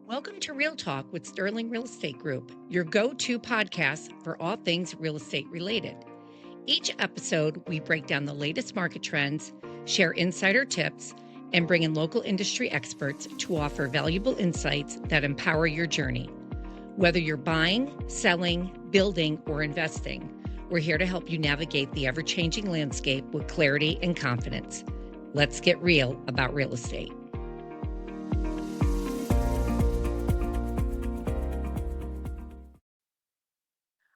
Welcome to Real Talk with Sterling Real Estate Group, your go-to podcast for all things real estate related. Each episode, we break down the latest market trends, share insider tips, and bring in local industry experts to offer valuable insights that empower your journey. Whether you're buying, selling, building, or investing, we're here to help you navigate the ever-changing landscape with clarity and confidence. Let's get real about real estate.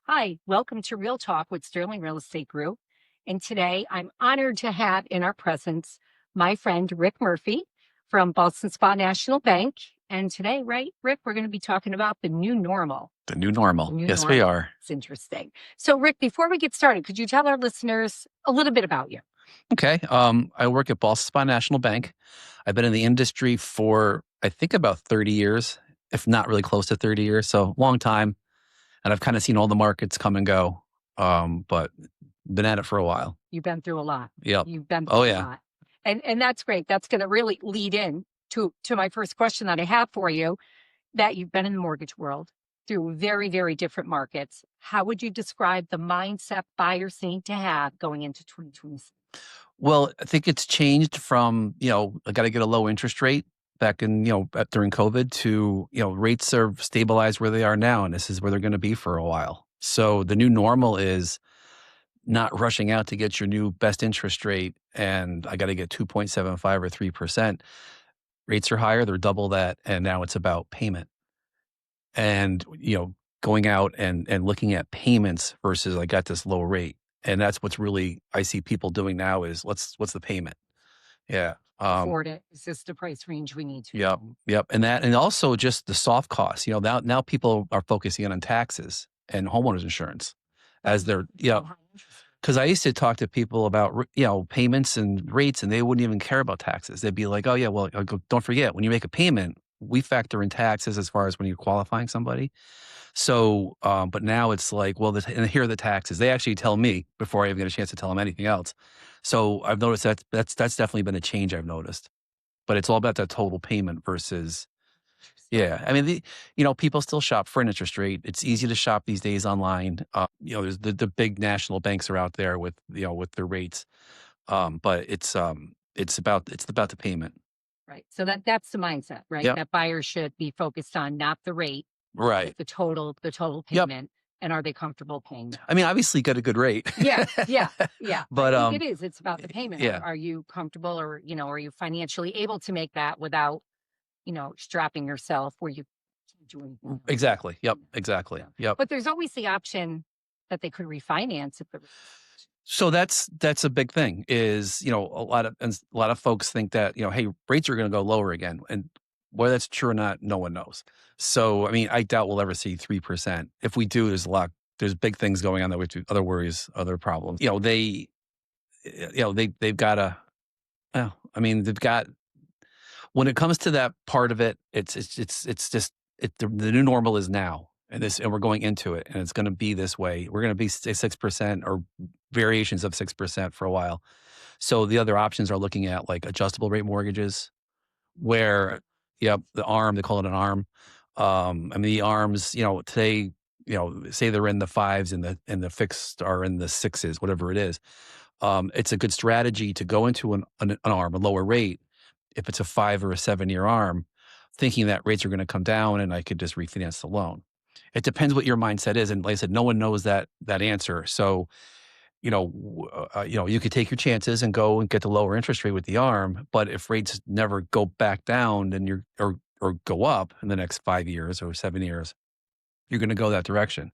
Hi, welcome to Real Talk with Sterling Real Estate Group. And today I'm honored to have in our presence my friend Rick Murphy from Ballston Spa National Bank. And today, right, Rick, we're going to be talking about the new normal. The new normal. The new Yes, normal. we are. It's interesting. So, Rick, before we get started, could you tell our listeners a little bit about you? Okay. I work at Ballston Spa National Bank. I've been in the industry for, I think, about 30 years, if not really close to 30 years. So long time. And I've kind of seen all the markets come and go, but been at it for a while. You've been through a lot. Yep. You've been through Oh, a yeah. lot. And that's great. That's going to really lead in to my first question that I have for you, that you've been in the mortgage world through very, very different markets. How would you describe the mindset buyers need to have going into 2026? Well, I think it's changed from, I got to get a low interest rate back in, during COVID to, rates are stabilized where they are now. And this is where they're going to be for a while. So the new normal is not rushing out to get your new best interest rate. And I got to get 2.75 or 3%. Rates are higher. They're double that. And now it's about payment. And, going out and looking at payments versus I got this low rate. And that's what's really, I see people doing now is what's the payment? Yeah. Afford it. Is this the price range we need to? Yep. And also just the soft costs, now people are focusing on taxes and homeowners insurance as they're, because I used to talk to people about, payments and rates, and they wouldn't even care about taxes. They'd be like, oh yeah, well, I go, don't forget, when you make a payment, we factor in taxes as far as when you're qualifying somebody. So, but now it's like, well, and here are the taxes. They actually tell me before I even get a chance to tell them anything else. So I've noticed that's definitely been a change I've noticed. But it's all about that total payment versus, yeah. I mean, people still shop for an interest rate. It's easy to shop these days online. There's the big national banks are out there with with their rates. But it's about the payment. Right. So that's the mindset, right? Yep. That buyers should be focused on not the rate, Right. the total payment, and are they comfortable paying that? I mean, obviously you got a good rate. Yeah. But I think it is. It's about the payment. Yeah. Are you comfortable, or are you financially able to make that without, strapping yourself where you can't do anything? Exactly. Yep. Exactly. Yeah. Yep. But there's always the option that they could refinance if the. So that's a big thing is, a lot of folks think that, hey, rates are going to go lower again. And whether that's true or not, no one knows. So, I mean, I doubt we'll ever see 3%. If we do, there's big things going on that we have other worries, other problems. They've got to, they've got, when it comes to that part of it, it's just, the new normal is now. And we're going into it, and it's going to be this way. We're going to be 6% or variations of 6% for a while. So the other options are looking at like adjustable rate mortgages, where, the ARM, they call it an ARM. The ARMs, today, say they're in the 5s and the fixed are in the 6s, whatever it is. It's a good strategy to go into an ARM, a lower rate, if it's a 5 or a 7-year ARM, thinking that rates are going to come down and I could just refinance the loan. It depends what your mindset is. And like I said, no one knows that answer. So, you could take your chances and go and get the lower interest rate with the ARM. But if rates never go back down, then or go up in the next 5 years or 7 years, you're going to go that direction.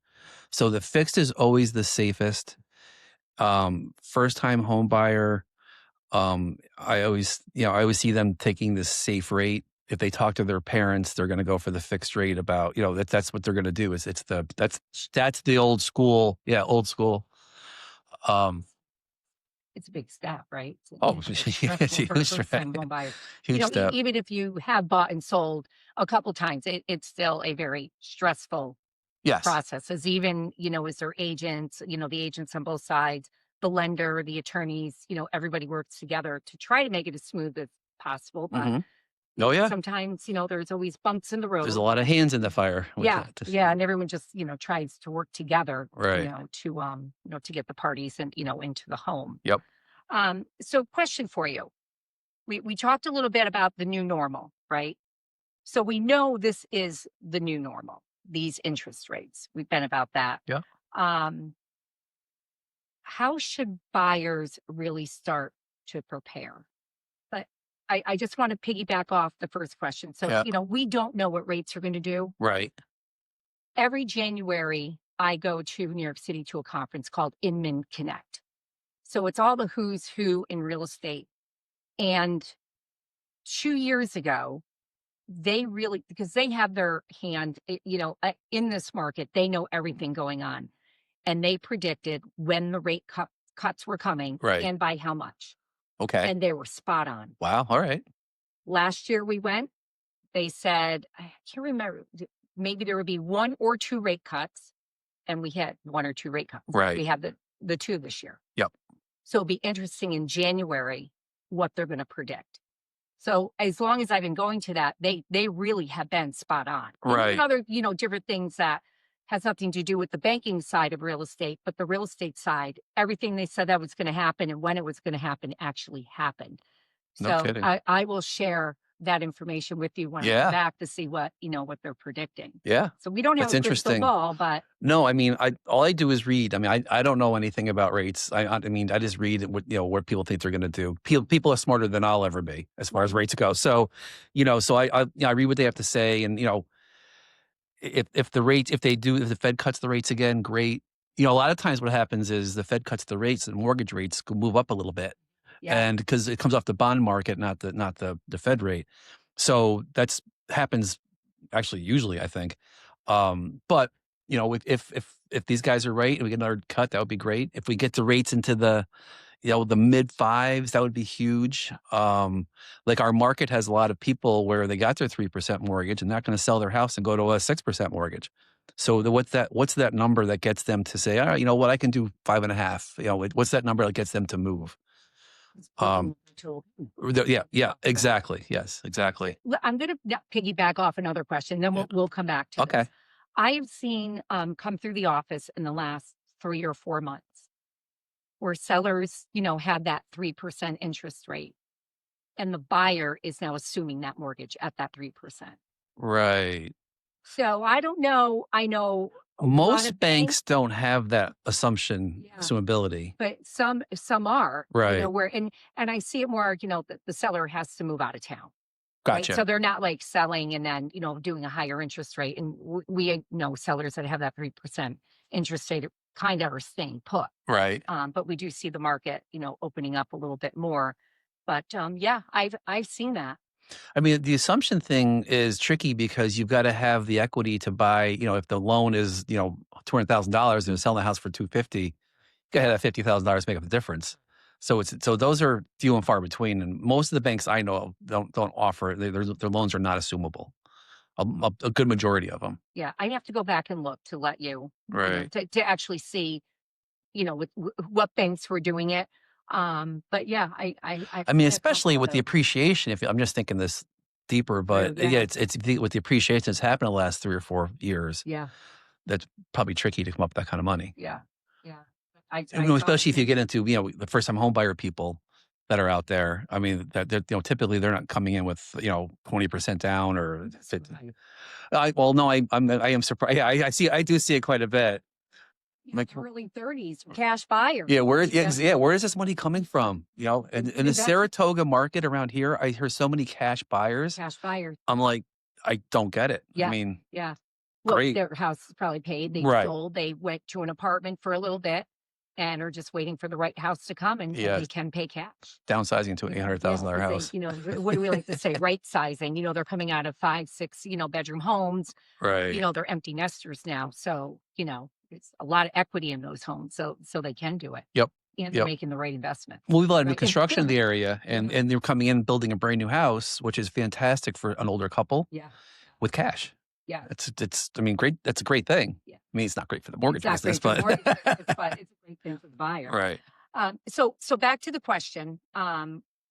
So the fixed is always the safest. First time home buyer, I always see them taking this safe rate. If they talk to their parents, they're going to go for the fixed rate about, that's what they're going to do that's the old school. Yeah. Old school. It's a big step, right? It's a huge step. Huge step. Even if you have bought and sold a couple times, it's still a very stressful process. As even, as their agents, the agents on both sides, the lender, the attorneys, everybody works together to try to make it as smooth as possible. But Oh yeah. Sometimes, there's always bumps in the road. There's a lot of hands in the fire. With Yeah. that. Yeah. And everyone just, tries to work together, Right. to get the parties and, into the home. Yep. So question for you. We talked a little bit about the new normal, right? So we know this is the new normal, these interest rates. We've been about that. Yeah. Um, how should buyers really start to prepare? But I just want to piggyback off the first question. So, Yeah. we don't know what rates are going to do. Right. Every January, I go to New York City to a conference called Inman Connect. So it's all the who's who in real estate. And 2 years ago, they really, because they have their hand, in this market, they know everything going on. And they predicted when the rate cuts were coming Right. and by how much. Okay. And they were spot on. Wow. All right. Last year we went, they said, I can't remember, maybe there would be 1 or 2 rate cuts. And we had 1 or 2 rate cuts. Right. We have the 2 this year. Yep. So it'll be interesting in January what they're going to predict. So as long as I've been going to that, they really have been spot on. Right. And other, different things that has nothing to do with the banking side of real estate, but the real estate side, everything they said that was going to happen and when it was going to happen actually happened. No So kidding. I will share that information with you when I Yeah. come back to see what they're predicting. Yeah. So we don't have That's a crystal interesting. ball, but No, I mean, all I do is read. I mean, I don't know anything about rates. I mean, I just read what people think they're going to do. People are smarter than I'll ever be as far as rates go. So, so I read what they have to say, and if the Fed cuts the rates again, great. A lot of times what happens is the Fed cuts the rates and mortgage rates could move up a little bit, yeah, and because it comes off the bond market, not the Fed rate. So that's happens actually usually, I think. But if these guys are right and we get another cut, that would be great. If we get the rates into the mid 5s, that would be huge. Like our market has a lot of people where they got their 3% mortgage and they're not going to sell their house and go to a 6% mortgage. So what's that number that gets them to say, all right, you know what, I can do 5.5. What's that number that gets them to move? Yeah, exactly. Yes, exactly. I'm going to piggyback off another question, then we'll come back to Okay. this. I have seen come through the office in the last 3 or 4 months where sellers, had that 3% interest rate, and the buyer is now assuming that mortgage at that 3%. Right. So I don't know. I know most banks don't have that assumability, but some are, right? Where and I see it more, the seller has to move out of town. Gotcha. Right? So they're not like selling and then, doing a higher interest rate. And we know sellers that have that 3% interest rate kind of are staying put. Right. But we do see the market, opening up a little bit more. But yeah, I've seen that. I mean, the assumption thing is tricky because you've got to have the equity to buy, if the loan is, $200,000 and you're selling the house for $250,000, you got to have that $50,000 make up the difference. So those are few and far between, and most of the banks I know don't offer it. Their loans are not assumable. A good majority of them. Yeah, I have to go back and look to let you, right, to actually see, with what banks were doing it. But yeah, I mean, especially with the appreciation. If I'm just thinking this deeper, but yeah, it's with the appreciation that's happened in the last 3 or 4 years. Yeah, that's probably tricky to come up with that kind of money. Yeah. Especially if you get into the first time home buyer people that are out there. I mean, that typically they're not coming in with 20% down or 50. I am surprised. I do see it quite a bit. Like early 30s cash buyers. Yeah, where is this money coming from? In the Saratoga market around here, I hear so many cash buyers. I'm like, I don't get it. Yeah. I mean, yeah. Well, great. Their house is probably paid. They sold. They went to an apartment for a little bit and are just waiting for the right house to come and they can pay cash. Downsizing to an $800,000 house. What do we like to say? Right sizing. They're coming out of 5, 6, bedroom homes. Right. They're empty nesters now. So, it's a lot of equity in those homes. So they can do it. Yep. And they're making the right investment. Well, we've a lot of new construction in the area and they're coming in building a brand new house, which is fantastic for an older couple. Yeah. With cash. Yeah. Great. That's a great thing. Yeah. I mean, it's not great for the mortgage business, but it's a great thing for the buyer. Right. So back to the question.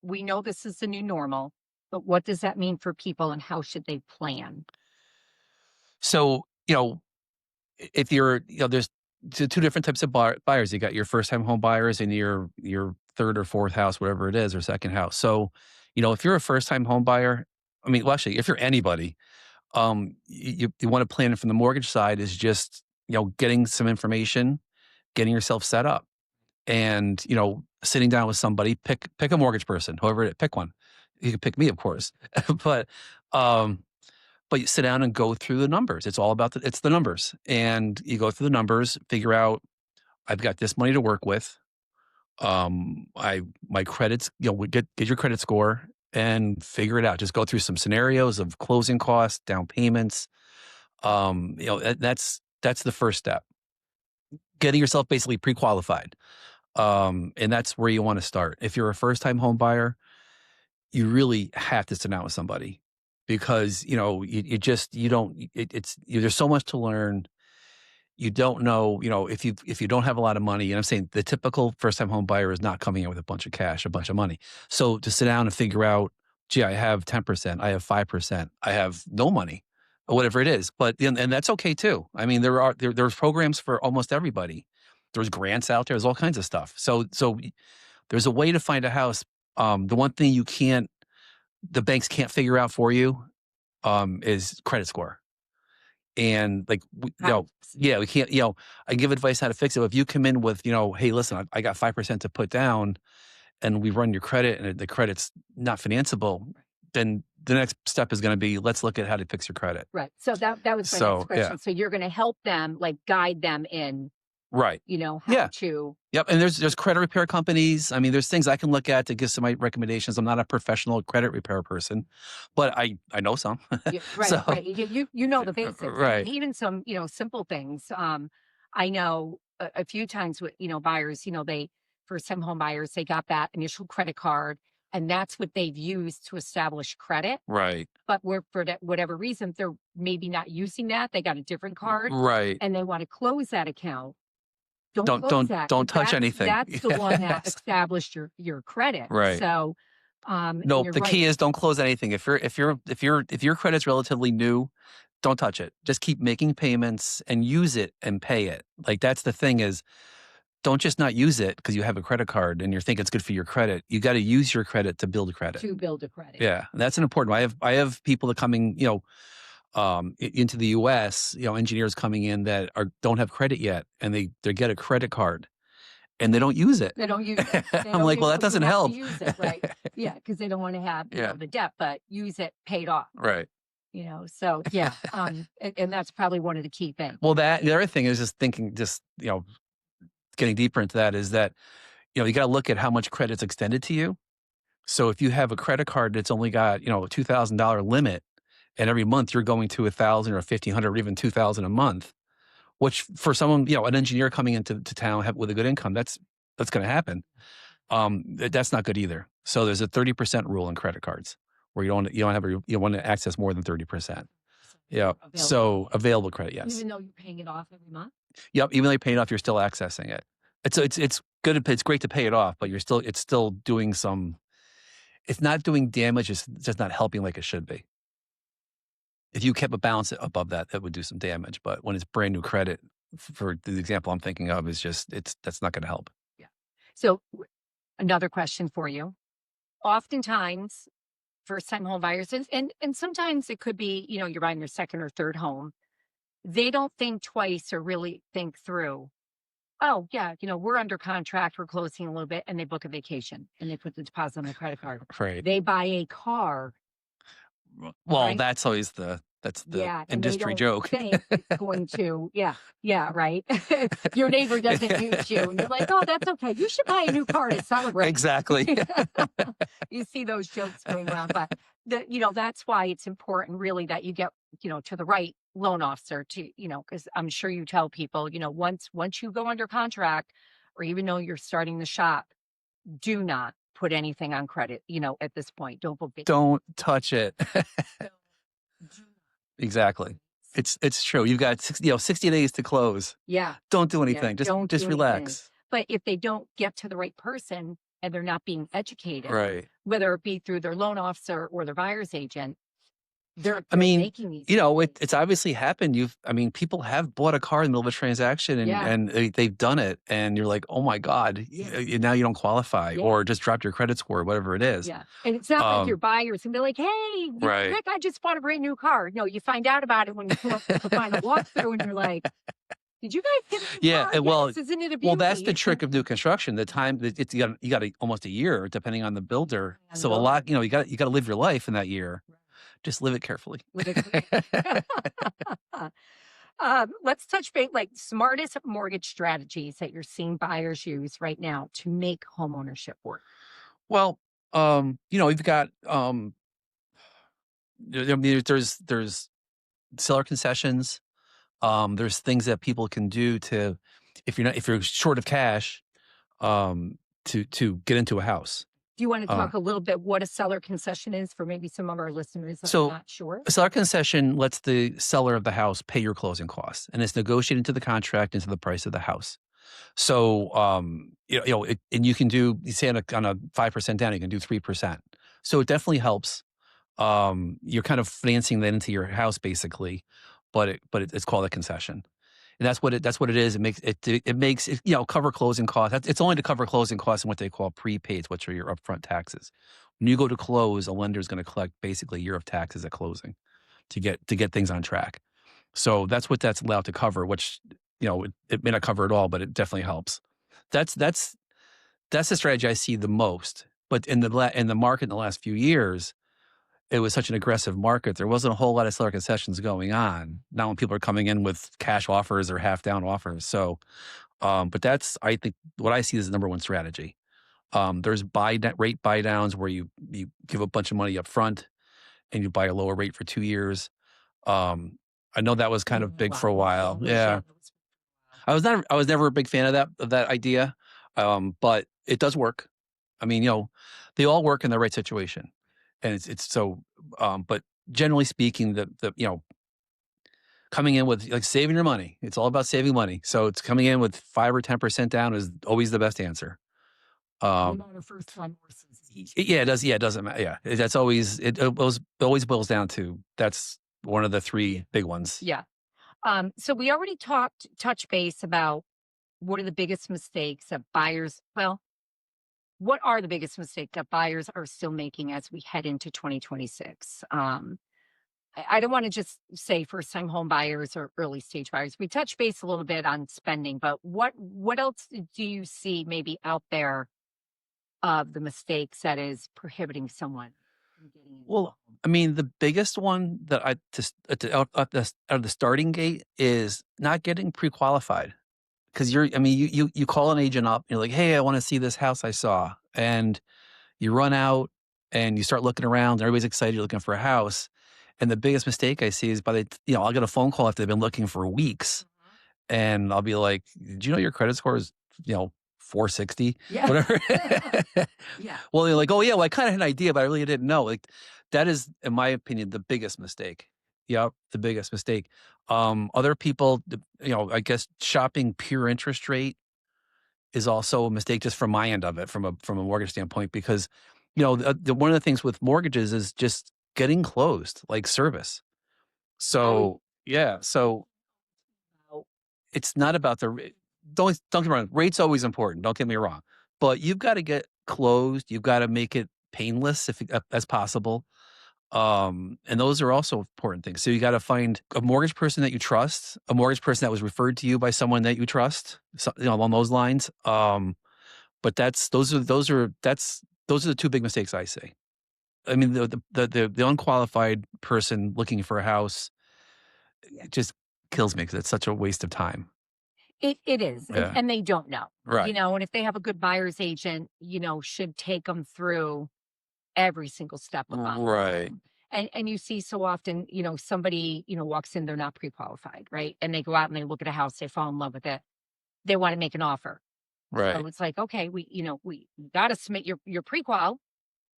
We know this is the new normal. But what does that mean for people and how should they plan? So, if you're, there's two different types of buyers. You got your first time home buyers and your third or fourth house, whatever it is, or second house. So, if you're a first time home buyer, I mean, well, actually, if you're anybody, you want to plan it from the mortgage side is just, getting some information, getting yourself set up and, sitting down with somebody, pick a mortgage person, whoever, pick one. You can pick me, of course, but, um, but you sit down and go through the numbers. It's all about it's the numbers. And you go through the numbers, figure out, I've got this money to work with. My credits, get your credit score and figure it out. Just go through some scenarios of closing costs, down payments. That's the first step. Getting yourself basically pre-qualified. And that's where you want to start. If you're a first-time home buyer, you really have to sit down with somebody because, there's so much to learn. You don't know, if you don't have a lot of money, and I'm saying the typical first-time home buyer is not coming in with a bunch of cash, a bunch of money. So to sit down and figure out, gee, I have 10%, I have 5%, I have no money, or whatever it is. But and that's okay too. I mean, there's programs for almost everybody. There's grants out there. There's all kinds of stuff. So there's a way to find a house. The one thing the banks can't figure out for you, is credit score. And we can't, I give advice how to fix it. If you come in with, hey, listen, I got 5% to put down and we run your credit and the credit's not financeable, then the next step is going to be, let's look at how to fix your credit. Right. So that was my next question. Yeah. So you're going to help them, guide them in, right. How to. Yep. And there's credit repair companies. I mean, there's things I can look at to give some recommendations. I'm not a professional credit repair person, but I know some. Yeah, right. So, right. You know the basics. Right. And even some, simple things. I know a few times with, buyers, they first time home buyers, they got that initial credit card and that's what they've used to establish credit. Right. But for whatever reason, they're maybe not using that. They got a different card. Right. And they want to close that account. Don't touch anything. That's the one that established your credit. Right. So, no, the key is don't close anything. If your credit's relatively new, don't touch it. Just keep making payments and use it and pay it. That's the thing is, don't just not use it because you have a credit card and you think it's good for your credit. You got to use your credit to build a credit. Yeah, that's an important one. I have people that coming, into the U.S., engineers coming in that don't have credit yet, and they get a credit card, and they don't use it. They don't use it. I'm like, well, that doesn't help. Use it, right? Yeah, because they don't want to have the debt, but use it paid off. Right. So yeah, and that's probably one of the key things. Well, the other thing is just thinking, getting deeper into that is that, you got to look at how much credit's extended to you. So if you have a credit card that's only got, a $2,000 limit, and every month you're going to $1,000 or $1,500 or even $2,000 a month, which for someone, an engineer coming into town with a good income, that's going to happen. That's not good either. So there's a 30% rule in credit cards where you want to access more than 30%. Yeah. So available credit, yes. Even though you're paying it off every month. Yep. Even though you're paying it off, you're still accessing it. It's good. It's great to pay it off, but it's still doing some. It's not doing damage. It's just not helping like it should be. If you kept a balance above that would do some damage. But when it's brand new credit, for the example I'm thinking of, that's not going to help. Yeah. So another question for you. Oftentimes, first-time home buyers, and sometimes it could be, you're buying your second or third home. They don't think twice or really think through. Oh, yeah, we're under contract, we're closing a little bit, and they book a vacation and they put the deposit on the credit card. Right. They buy a car. Well, right? That's always the industry joke. Think it's going to, right. Your neighbor doesn't use you, and you're like, oh, that's okay. You should buy a new car to celebrate. Exactly. You see those jokes going around, but that's why it's important, really, that you get to the right loan officer to because I'm sure you tell people once you go under contract, or even though you're starting the shop, do not put anything on credit. At this point, don't touch it. Exactly. It's true. You've got 60 days to close. Yeah. Don't do anything. Just relax. Anything. But if they don't get to the right person and they're not being educated, right, whether it be through their loan officer or their buyer's agent, they're I mean, making these it's obviously happened. People have bought a car in the middle of a transaction and they've done it. And you're like, oh my God, now you don't qualify or just dropped your credit score, whatever it is. Yeah. And it's not like your buyers can be like, hey, Rick, I just bought a brand new car. No, you find out about it when you pull up the final walkthrough and you're like, did you guys get a new car? Yes, isn't it a beauty? Well, that's the trick of new construction. The time that you got almost a year, depending on the builder. So a lot, you got to live your life in that year. Just live it carefully. Let's touch base, like smartest mortgage strategies that you're seeing buyers use right now to make homeownership work. Well, you've got there's seller concessions. There's things that people can do to, if you're short of cash, to get into a house. Do you want to talk a little bit what a seller concession is for maybe some of our listeners that are not sure? A seller concession lets the seller of the house pay your closing costs, and it's negotiated into the contract into the price of the house. So, and you can do, you say on a 5% down, you can do 3%. So it definitely helps. You're kind of financing that into your house basically, but it's called a concession. And that's what it is. It makes it cover closing costs. It's only to cover closing costs and what they call prepaids, which are your upfront taxes. When you go to close, a lender is going to collect basically a year of taxes at closing to get things on track. So that's what that's allowed to cover, which it may not cover it all, but it definitely helps. That's the strategy I see the most. But in the market in the last few years, it was such an aggressive market. There wasn't a whole lot of seller concessions going on. Now when people are coming in with cash offers or half down offers. So, but that's, I think, what I see as the number one strategy. There's rate buy downs where you give a bunch of money up front and you buy a lower rate for 2 years. I know that was kind of big for a while. Yeah. I was never a big fan of that idea. But it does work. I mean, they all work in the right situation. And it's so, but generally speaking, the coming in with like saving your money, it's all about saving money. So it's coming in with 5 or 10% down is always the best answer. Yeah, it does. Yeah, it doesn't matter. Yeah, that's always, it always boils down to, that's one of the 3 big ones. Yeah. So we already touch base about what are the biggest mistakes that buyers, what are the biggest mistakes that buyers are still making as we head into 2026? I don't want to just say first-time home buyers or early stage buyers. We touch base a little bit on spending, but what else do you see maybe out there of the mistakes that is prohibiting someone from getting into Well, I mean, the biggest one that I just out of the starting gate is not getting pre-qualified. Because you call an agent up, you're like, hey, I want to see this house I saw. And you run out and you start looking around, and everybody's excited you're looking for a house. And the biggest mistake I see is I'll get a phone call after they've been looking for weeks. And I'll be like, did you know your credit score is, 460? Yeah. Whatever. Yeah. Well, they're like, oh yeah, well, I kind of had an idea, but I really didn't know. Like, that is, in my opinion, the biggest mistake. Yeah, the biggest mistake. Other people, I guess shopping pure interest rate is also a mistake just from my end of it, from a mortgage standpoint, because, one of the things with mortgages is just getting closed, like service. So, yeah. So it's not about don't get me wrong. Rate's always important. Don't get me wrong, but you've got to get closed. You've got to make it painless as possible. And those are also important things. So you got to find a mortgage person that you trust, a mortgage person that was referred to you by someone that you trust, along those lines. But those are the 2 big mistakes I see. I mean, the unqualified person looking for a house, it just kills me because it's such a waste of time. It is. Yeah. And they don't know. Right. And if they have a good buyer's agent, should take them through every single step of it. Right. And you see so often, somebody, walks in, they're not pre-qualified, right? And they go out and they look at a house, they fall in love with it. They want to make an offer. Right. So it's like, okay, we got to submit your pre-qual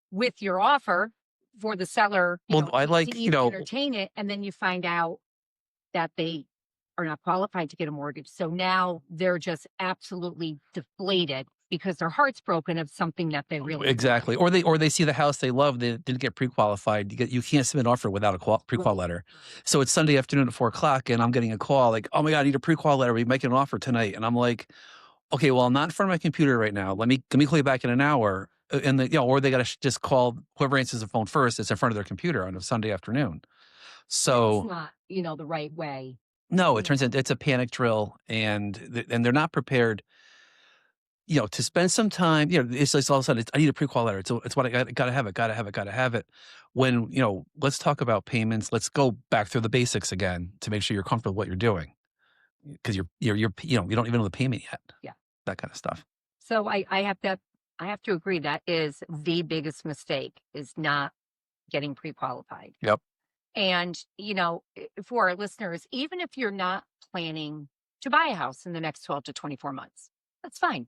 with your offer for the seller. I like, to entertain it. And then you find out that they are not qualified to get a mortgage. So now they're just absolutely deflated because their heart's broken of something that they really Exactly. Or they see the house they love, they didn't get pre-qualified. You can't submit an offer without a pre-qual letter. So it's Sunday afternoon at 4:00 and I'm getting a call like, oh my God, I need a pre-qual letter. We're making an offer tonight. And I'm like, okay, well, I'm not in front of my computer right now. Let me call you back in an hour. And or they got to just call whoever answers the phone first. It's in front of their computer on a Sunday afternoon. So it's not, the right way. no, it turns out it's a panic drill, and they're not prepared. To spend some time, it's like all of a sudden, I need a pre-qual letter. It's what I gotta have it, gotta have it, gotta have it. When, let's talk about payments. Let's go back through the basics again to make sure you're comfortable with what you're doing. Because you don't even know the payment yet. Yeah. That kind of stuff. So I have to agree that is the biggest mistake is not getting pre-qualified. Yep. And, for our listeners, even if you're not planning to buy a house in the next 12 to 24 months, that's fine.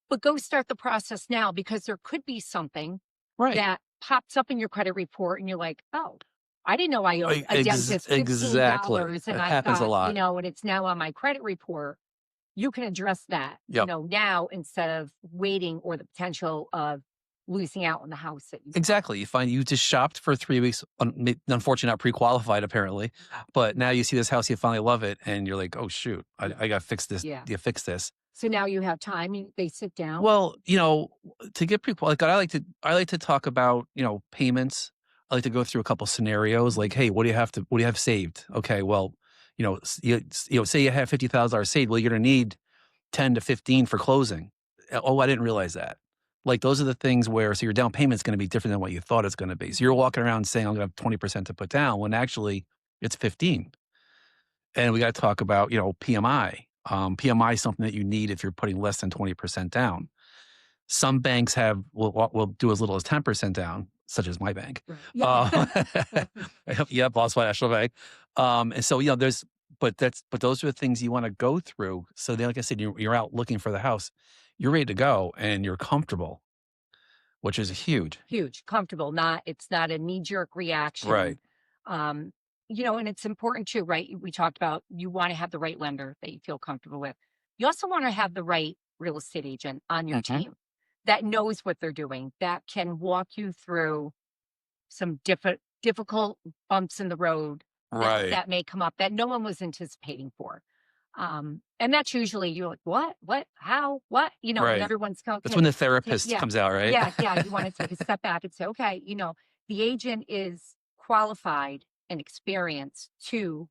But go start the process now, because there could be something that pops up in your credit report and you're like, oh, I didn't know I owed a dentist $15. Exactly. And It happens a lot. And it's now on my credit report. You can address that, Yep. Now, instead of waiting or the potential of losing out on the house that you Exactly. You find you just shopped for 3 weeks, unfortunately not pre-qualified apparently, but now you see this house, you finally love it, and you're like, oh shoot, I got to fix this. Yeah. You fix this. So now you have time. They sit down. Well, to get pre-qualified, I like to talk about, payments. I like to go through a couple scenarios like, hey, what do you have saved? Okay, well, say you have $50,000 saved. Well, you're going to need 10 to 15 for closing. Oh, I didn't realize that. Like those are the things where, so your down payment is going to be different than what you thought it's going to be. So you're walking around saying, I'm going to have 20% to put down when actually it's 15. And we got to talk about, PMI. PMI is something that you need if you're putting less than 20% down. Some banks will do as little as 10% down, such as my bank. Right. Yeah. Yeah, Ballston Spa National Bank. And so, but those are the things you want to go through. So then, like I said, you're out looking for the house, you're ready to go, and you're comfortable, which is huge. Huge, comfortable. It's not a knee-jerk reaction. Right. And it's important too, right? We talked about you want to have the right lender that you feel comfortable with. You also want to have the right real estate agent on your team that knows what they're doing, that can walk you through some difficult bumps in the road that may come up that no one was anticipating for. And that's usually you're like, what, how, what, and everyone's going. That's when the therapist comes out, right? Yeah. You want to take a step back and say, okay, the agent is qualified and experienced to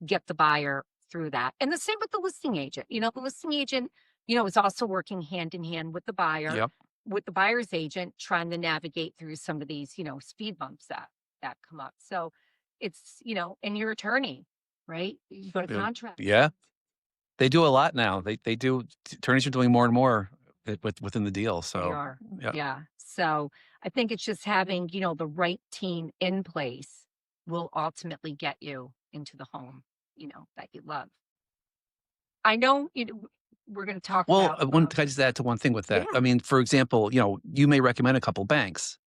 get the buyer through that. And the same with the listing agent. The listing agent, is also working hand in hand with the buyer, with the buyer's agent, trying to navigate through some of these, speed bumps that come up. So it's, and your attorney, right? You go to contract. Yeah. They do a lot now. They do. Attorneys are doing more and more within the deal. So they are. Yeah. So I think it's just having, the right team in place will ultimately get you into the home, that you love. I know we're going to talk about. Can I just add to one thing with that? Yeah. I mean, for example, you may recommend a couple banks,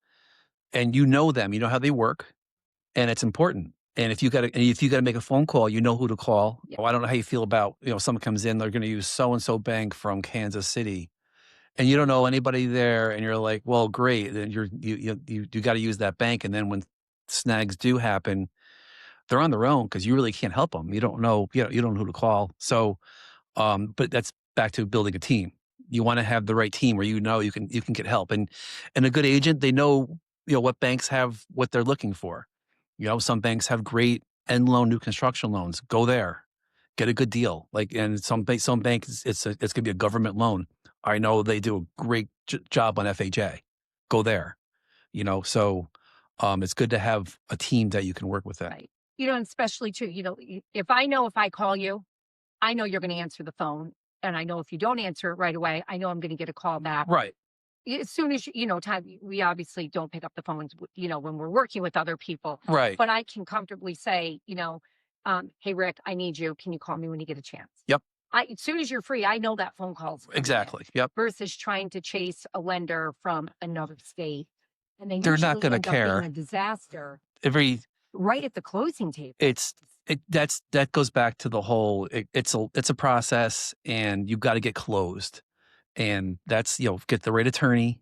and you know them, you know how they work, and it's important. And if you got to make a phone call, you know who to call. Yeah. Oh, I don't know how you feel about, someone comes in, they're going to use so-and-so bank from Kansas City, and you don't know anybody there, and you're like, well, great. Then you got to use that bank. And then when snags do happen, they're on their own because you really can't help them. You don't know, you don't know who to call. So, but that's back to building a team. You want to have the right team where you can get help, and a good agent, they know what banks have what they're looking for. Some banks have great end loan, new construction loans. Go there, get a good deal. And some banks, it's going to be a government loan. I know they do a great job on FHA. Go there. So it's good to have a team that you can work with that. Right. And especially too, if I call you, I know you're going to answer the phone, and I know if you don't answer it right away, I know I'm going to get a call back. Right. As soon as we obviously don't pick up the phones, when we're working with other people. Right. But I can comfortably say, hey, Rick, I need you. Can you call me when you get a chance? Yep. As soon as you're free, I know that phone call's coming exactly. in, yep. Versus trying to chase a lender from another state, and they're not going to care. A disaster. Right at the closing table. That goes back to the whole. It's a process, and you've got to get closed. And that's, get the right attorney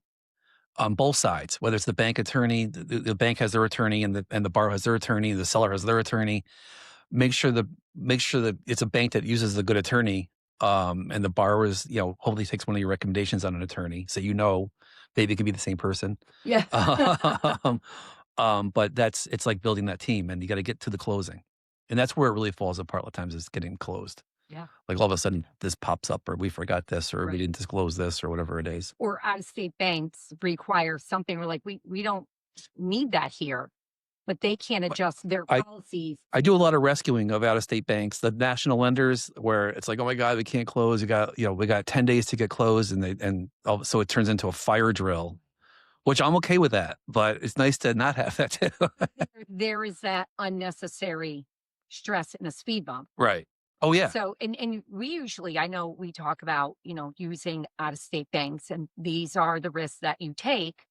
on both sides, whether it's the bank attorney, the bank has their attorney, and the borrower has their attorney, the seller has their attorney. Make sure that it's a bank that uses the good attorney, and the borrowers, hopefully takes one of your recommendations on an attorney, so maybe it could be the same person. Yeah. But it's like building that team, and you got to get to the closing, and that's where it really falls apart. A lot of times, is getting closed. Yeah. Like all of a sudden, this pops up, or we forgot this, or we Right. didn't disclose this, or whatever it is. Or out-of-state banks require something. We're like, we don't need that here, but they can't adjust their policies. I do a lot of rescuing of out-of-state banks, the national lenders, where it's like, oh my God, we can't close. We got 10 days to get closed, so it turns into a fire drill, which I'm okay with that, but it's nice to not have that too. There is that unnecessary stress in a speed bump. Right. Oh yeah. So, and we usually, I know we talk about, using out-of-state banks, and these are the risks that you take.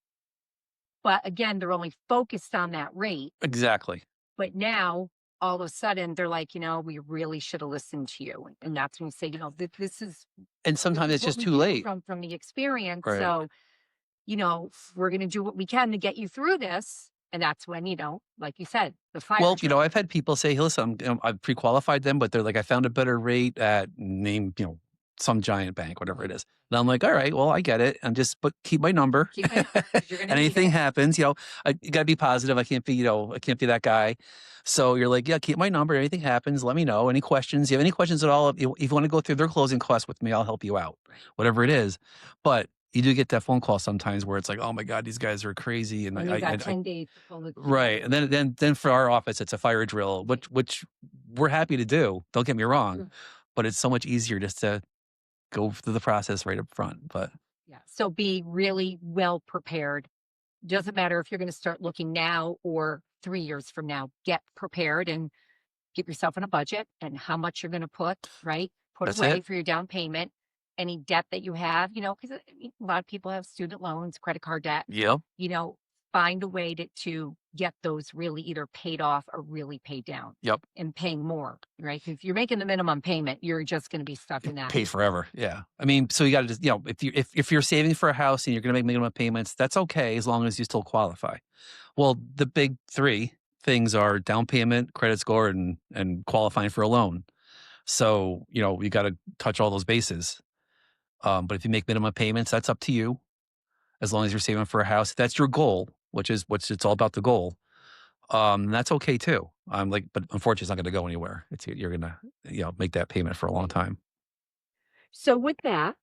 But again, they're only focused on that rate. Exactly. But now, all of a sudden, they're like, we really should have listened to you. And that's when you say, this is. And sometimes it's what just we too do late. From the experience. Right. So, we're going to do what we can to get you through this. And that's when, like you said, the fire. Well, drill. I've had people say, hey, listen, I've pre-qualified them, but they're like, I found a better rate at some giant bank, whatever it is. And I'm like, all right, well, I get it. But keep my number. Keep my number, 'cause you're gonna And need anything it. happens, you gotta be positive. I can't be that guy. So you're like, yeah, keep my number. Anything happens, let me know. Any questions? You have any questions at all? If you want to go through their closing costs with me, I'll help you out, whatever it is. But you do get that phone call sometimes where it's like, oh my God, these guys are crazy. And And you got 10 days to pull the right. And then for our office, it's a fire drill, which we're happy to do. Don't get me wrong, Sure. but it's so much easier just to go through the process right up front. But Yeah. So be really well prepared. Doesn't matter if you're going to start looking now or 3 years from now. Get prepared and get yourself on a budget and how much you're going to put That's away it. for your down payment. Any debt that you have, because a lot of people have student loans, credit card debt. Yep. Find a way to get those really either paid off or really paid down. Yep. And paying more, right? 'Cause if you're making the minimum payment, you're just going to be stuck in that. Paid forever. Yeah. I mean, so you got to just, if you're saving for a house and you're going to make minimum payments, that's okay as long as you still qualify. Well, the big three things are down payment, credit score, and qualifying for a loan. So, you got to touch all those bases. But if you make minimum payments, that's up to you. As long as you're saving for a house, if that's your goal, which it's all about the goal. That's okay too. But unfortunately, it's not going to go anywhere. You're going to, make that payment for a long time. So with that,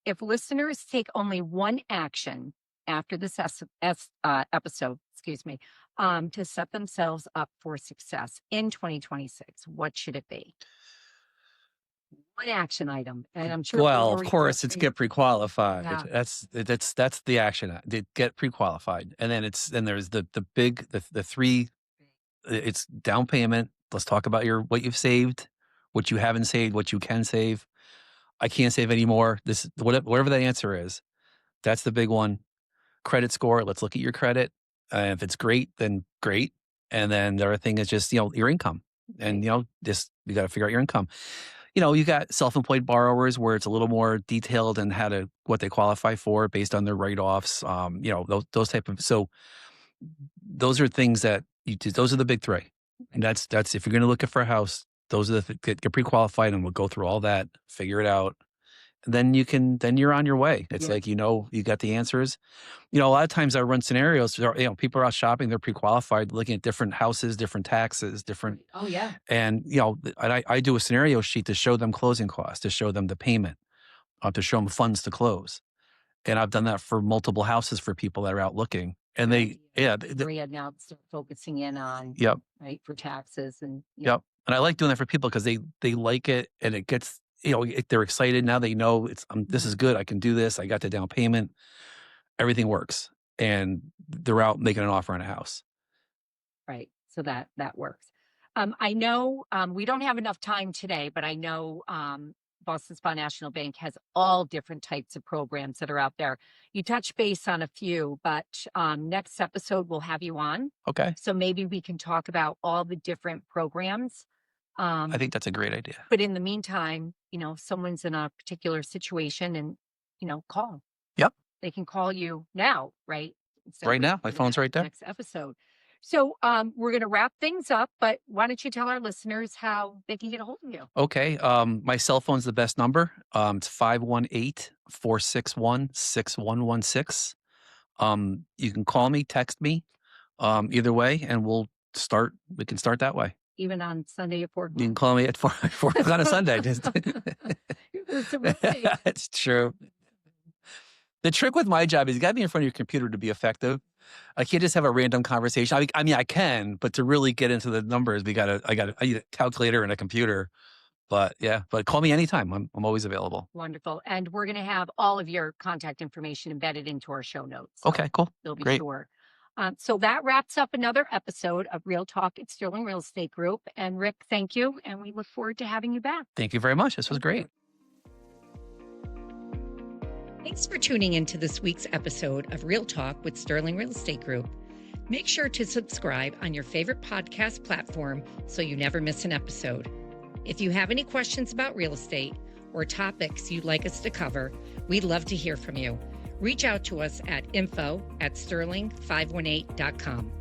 if listeners take only one action after this episode, to set themselves up for success in 2026, what should it be? One action item, and I'm sure. Well, of course, it's get pre-qualified. Yeah. That's the action. Get pre-qualified, and then there's the three. It's down payment. Let's talk about what you've saved, what you haven't saved, what you can save. I can't save anymore. This whatever that answer is, that's the big one. Credit score. Let's look at your credit. If it's great, then great. And then the other thing is just your income, and just you got to figure out your income. You got self-employed borrowers where it's a little more detailed in what they qualify for based on their write-offs. Those type of, so those are things that those are the big three. And that's if you're going to look for a house, those are get pre-qualified, and we'll go through all that, figure it out. And then you're on your way. It's like, you got the answers. A lot of times I run scenarios, people are out shopping, they're pre-qualified, looking at different houses, different taxes, different. Oh yeah. And, I do a scenario sheet to show them closing costs, to show them the payment, to show them funds to close. And I've done that for multiple houses for people that are out looking. And they now start focusing in on, yep. Right, for taxes and. Yep. And I like doing that for people because they like it, and it gets, they're excited. Now they know this is good. I can do this. I got the down payment. Everything works. And they're out making an offer on a house. Right. So that works. I know we don't have enough time today, but I know Ballston Spa National Bank has all different types of programs that are out there. You touch base on a few, but next episode we'll have you on. Okay. So maybe we can talk about all the different programs. I think that's a great idea. But in the meantime, someone's in a particular situation and call. Yep. They can call you now, right? Instead of Right now. waiting My for the phone's right there. next episode. So we're going to wrap things up, but why don't you tell our listeners how they can get a hold of you? Okay. My cell phone's the best number. It's 518-461-6116. You can call me, text me, either way, and we can start that way. Even on Sunday at 4 You can call me at 4 on a Sunday. It's true. The trick with my job is you got to be in front of your computer to be effective. I can't just have a random conversation. I mean, I can, but to really get into the numbers, I need a calculator and a computer. But call me anytime. I'm always available. Wonderful. And we're going to have all of your contact information embedded into our show notes. So okay, cool. They'll be Great. sure. So that wraps up another episode of Real Talk at Sterling Real Estate Group. And Rick, thank you. And we look forward to having you back. Thank you very much. This was great. Thanks for tuning into this week's episode of Real Talk with Sterling Real Estate Group. Make sure to subscribe on your favorite podcast platform so you never miss an episode. If you have any questions about real estate or topics you'd like us to cover, we'd love to hear from you. Reach out to us at info@sterling518.com.